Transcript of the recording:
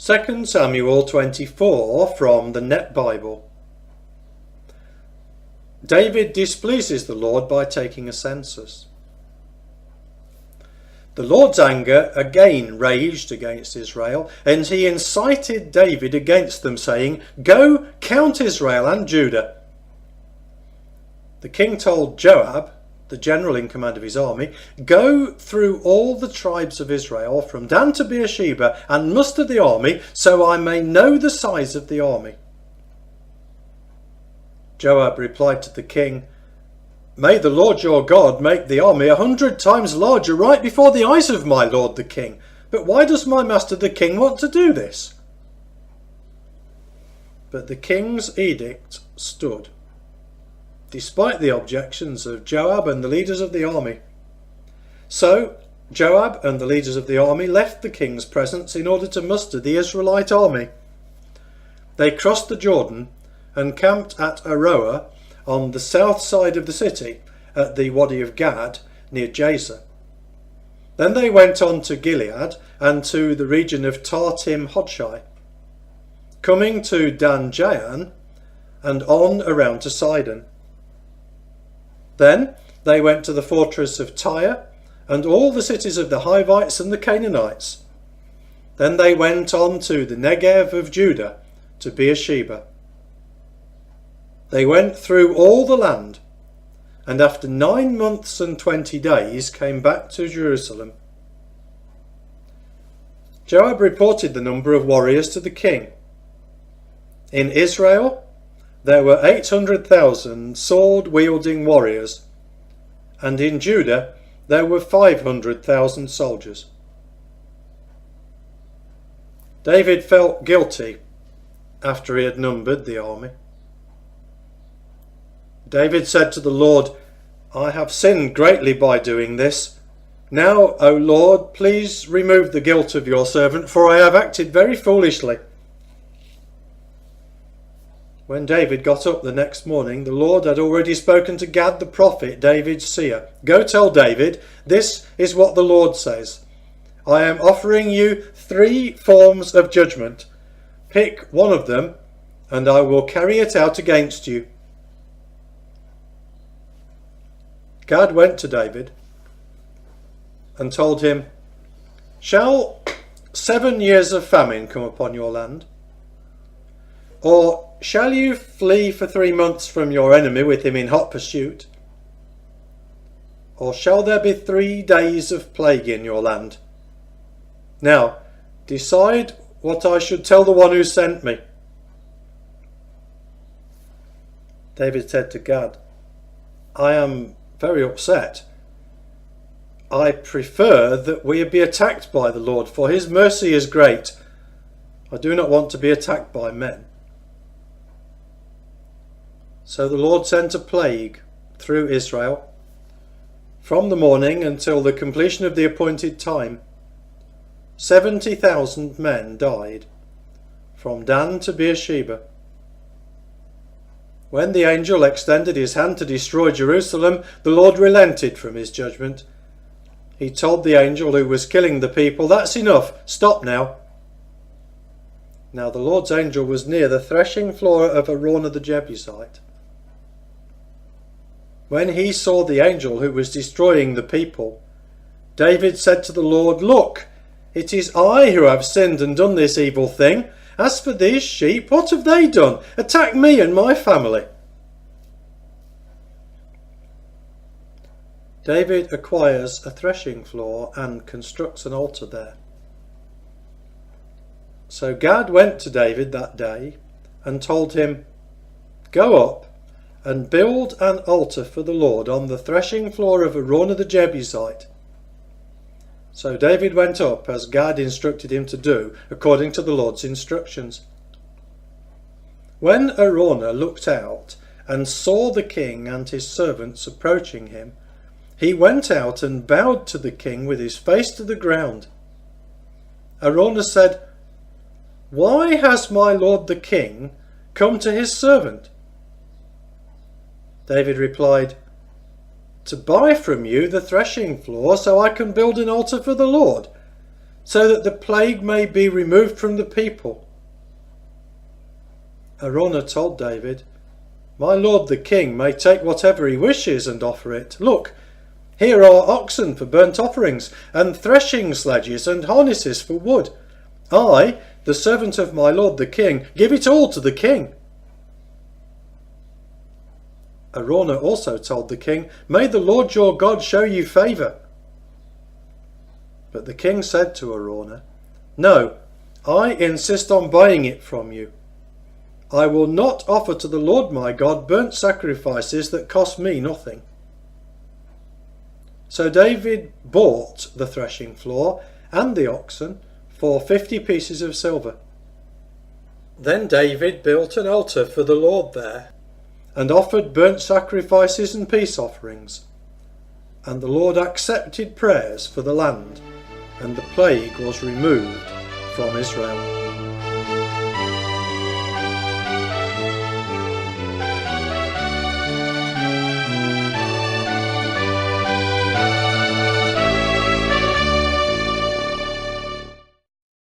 2Samuel 24 from the Net Bible. David displeases the Lord by taking a census. The Lord's anger again raged against Israel, and he incited David against them, saying, "Go, count Israel and Judah." The king told Joab, the general in command of his army, "Go through all the tribes of Israel, from Dan to Beersheba, and muster the army, so I may know the size of the army." Joab replied to the king, "May the Lord your God make the army 100 times larger right before the eyes of my lord the king. But why does my master the king want to do this?" But the king's edict stood, despite the objections of Joab and the leaders of the army. So Joab and the leaders of the army left the king's presence in order to muster the Israelite army. They crossed the Jordan and camped at Aroer on the south side of the city at the Wadi of Gad near Jazer. Then they went on to Gilead and to the region of Tartim Hodshai, coming to Dan Jayan and on around to Sidon. Then they went to the fortress of Tyre and all the cities of the Hivites and the Canaanites. Then they went on to the Negev of Judah, to Beersheba. They went through all the land, and after 9 months and 20 days came back to Jerusalem. Joab reported the number of warriors to the king. In Israel there were 800,000 sword-wielding warriors, and in Judah there were 500,000 soldiers. David felt guilty after he had numbered the army. David said to the Lord, "I have sinned greatly by doing this. Now, O Lord, please remove the guilt of your servant, for I have acted very foolishly." When David got up the next morning, the Lord had already spoken to Gad the prophet, David's seer. "Go tell David, this is what the Lord says. I am offering you 3 forms of judgment. Pick one of them, and I will carry it out against you." Gad went to David and told him, "Shall 7 years of famine come upon your land? Or shall you flee for 3 months from your enemy with him in hot pursuit? Or shall there be 3 days of plague in your land? Now decide what I should tell the one who sent me." David said to Gad, "I am very upset. I prefer that we be attacked by the Lord, for his mercy is great. I do not want to be attacked by men." So the Lord sent a plague through Israel. From the morning until the completion of the appointed time, 70,000 men died, from Dan to Beersheba. When the angel extended his hand to destroy Jerusalem, the Lord relented from his judgment. He told the angel who was killing the people, "That's enough, stop now." Now the Lord's angel was near the threshing floor of Araunah the Jebusite. When he saw the angel who was destroying the people, David said to the Lord, "Look, it is I who have sinned and done this evil thing. As for these sheep, what have they done? Attack me and my family." David acquires a threshing floor and constructs an altar there. So Gad went to David that day and told him, "Go up and build an altar for the Lord on the threshing floor of Araunah the Jebusite." So David went up as Gad instructed him to do, according to the Lord's instructions. When Araunah looked out and saw the king and his servants approaching him, he went out and bowed to the king with his face to the ground. Araunah said, "Why has my lord the king come to his servant?" David replied, "To buy from you the threshing floor so I can build an altar for the Lord." so that the plague may be removed from the people. Araunah told David, "My lord the king may take whatever he wishes and offer it. Look, here are oxen for burnt offerings, and threshing sledges and harnesses for wood. I, the servant of my lord the king, give it all to the king." Araunah also told the king, "May the Lord your God show you favour." But the king said to Araunah, "No, I insist on buying it from you. I will not offer to the Lord my God burnt sacrifices that cost me nothing." So David bought the threshing floor and the oxen for 50 pieces of silver. Then David built an altar for the Lord there, and offered burnt sacrifices and peace offerings. And the Lord accepted prayers for the land, and the plague was removed from Israel.